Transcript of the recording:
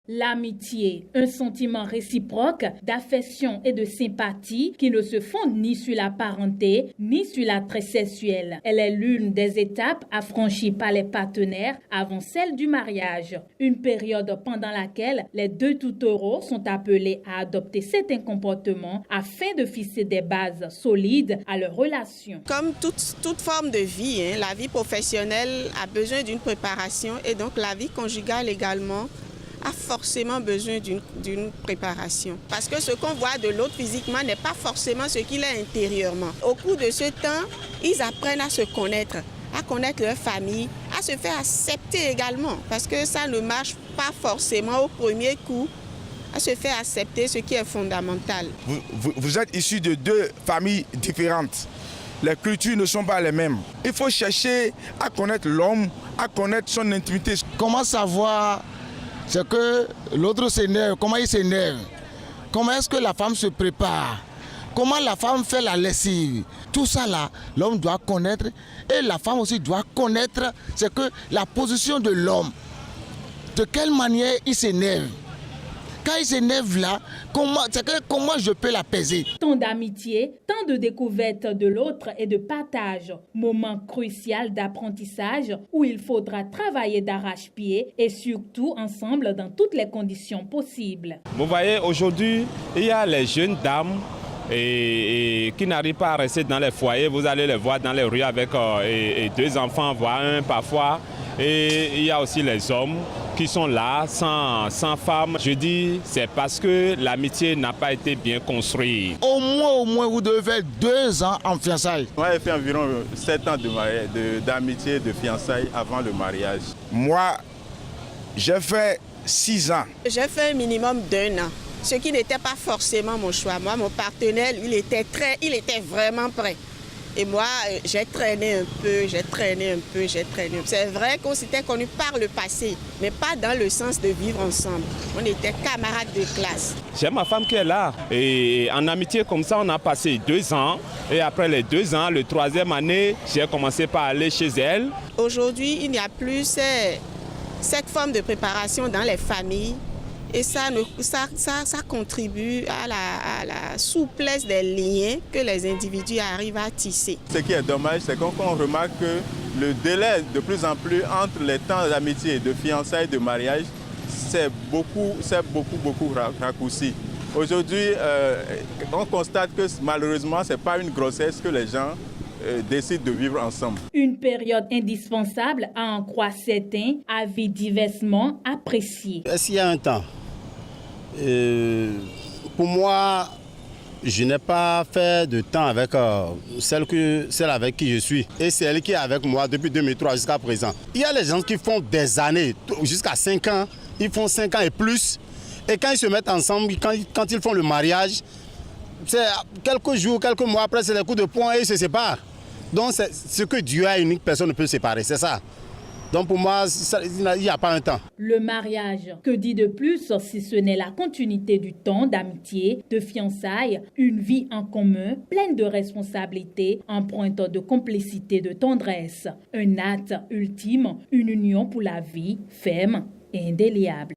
L'amitié, un sentiment réciproque d'affection et de sympathie qui ne se fonde ni sur la parenté, ni sur l'attrait sexuel. Elle est l'une des étapes à franchir par les partenaires avant celle du mariage. Une période pendant laquelle les deux tourtereaux sont appelés à adopter certains comportements afin de fixer des bases solides à leur relation. Comme toute forme de vie, la vie professionnelle a besoin d'une préparation et donc la vie conjugale également a forcément besoin d'une préparation. Parce que ce qu'on voit de l'autre physiquement n'est pas forcément ce qu'il est intérieurement. Au cours de ce temps, ils apprennent à se connaître leur famille, à se faire accepter également. Parce que ça ne marche pas forcément au premier coup, à se faire accepter, ce qui est fondamental. Vous êtes issus de deux familles différentes. Les cultures ne sont pas les mêmes. Il faut chercher à connaître l'homme, à connaître son intimité. Comment savoir ce que l'autre s'énerve, comment il s'énerve, comment est-ce que la femme se prépare, comment la femme fait la lessive. Tout ça là, l'homme doit connaître et la femme aussi doit connaître ce que la position de l'homme, de quelle manière il s'énerve. Quand il s'énerve là, comment je peux l'apaiser? Temps d'amitié, temps de découverte de l'autre et de partage. Moment crucial d'apprentissage où il faudra travailler d'arrache-pied et surtout ensemble dans toutes les conditions possibles. Vous voyez, aujourd'hui, il y a les jeunes dames qui n'arrivent pas à rester dans les foyers. Vous allez les voir dans les rues avec deux enfants, voire un parfois. Et il y a aussi les hommes qui sont là, sans femmes. Je dis, c'est parce que l'amitié n'a pas été bien construite. Au moins, vous devez faire 2 ans en fiançailles. Moi, j'ai fait environ 7 ans d'amitié, de fiançailles avant le mariage. Moi, j'ai fait 6 ans. J'ai fait un minimum d'1 an, ce qui n'était pas forcément mon choix. Moi, mon partenaire, il était vraiment prêt. Et moi, j'ai traîné un peu. C'est vrai qu'on s'était connus par le passé, mais pas dans le sens de vivre ensemble. On était camarades de classe. J'ai ma femme qui est là. Et en amitié comme ça, on a passé 2 ans. Et après les 2 ans, le 3e année, j'ai commencé par aller chez elle. Aujourd'hui, il n'y a plus cette forme de préparation dans les familles. Et ça contribue à la souplesse des liens que les individus arrivent à tisser. Ce qui est dommage, c'est qu'on remarque que le délai de plus en plus entre les temps d'amitié, de fiançailles, de mariage, c'est beaucoup raccourci. Aujourd'hui, on constate que malheureusement, ce n'est pas une grossesse que les gens décident de vivre ensemble. Une période indispensable à en croire certains, avis diversement appréciés. Est-ce qu'il y a un temps? Pour moi, je n'ai pas fait de temps avec celle avec qui je suis. Et c'est elle qui est avec moi depuis 2003 jusqu'à présent. Il y a les gens qui font des années, jusqu'à 5 ans. Ils font 5 ans et plus. Et quand ils se mettent ensemble, quand ils font le mariage, c'est quelques jours, quelques mois après, c'est les coups de poing et ils se séparent. Donc c'est ce que Dieu a unique, personne ne peut séparer, c'est ça. Donc pour moi, il n'y a pas un temps. Le mariage, que dit de plus si ce n'est la continuité du temps d'amitié, de fiançailles, une vie en commun, pleine de responsabilités, empreinte de complicité, de tendresse. Un acte ultime, une union pour la vie, ferme et indéliable.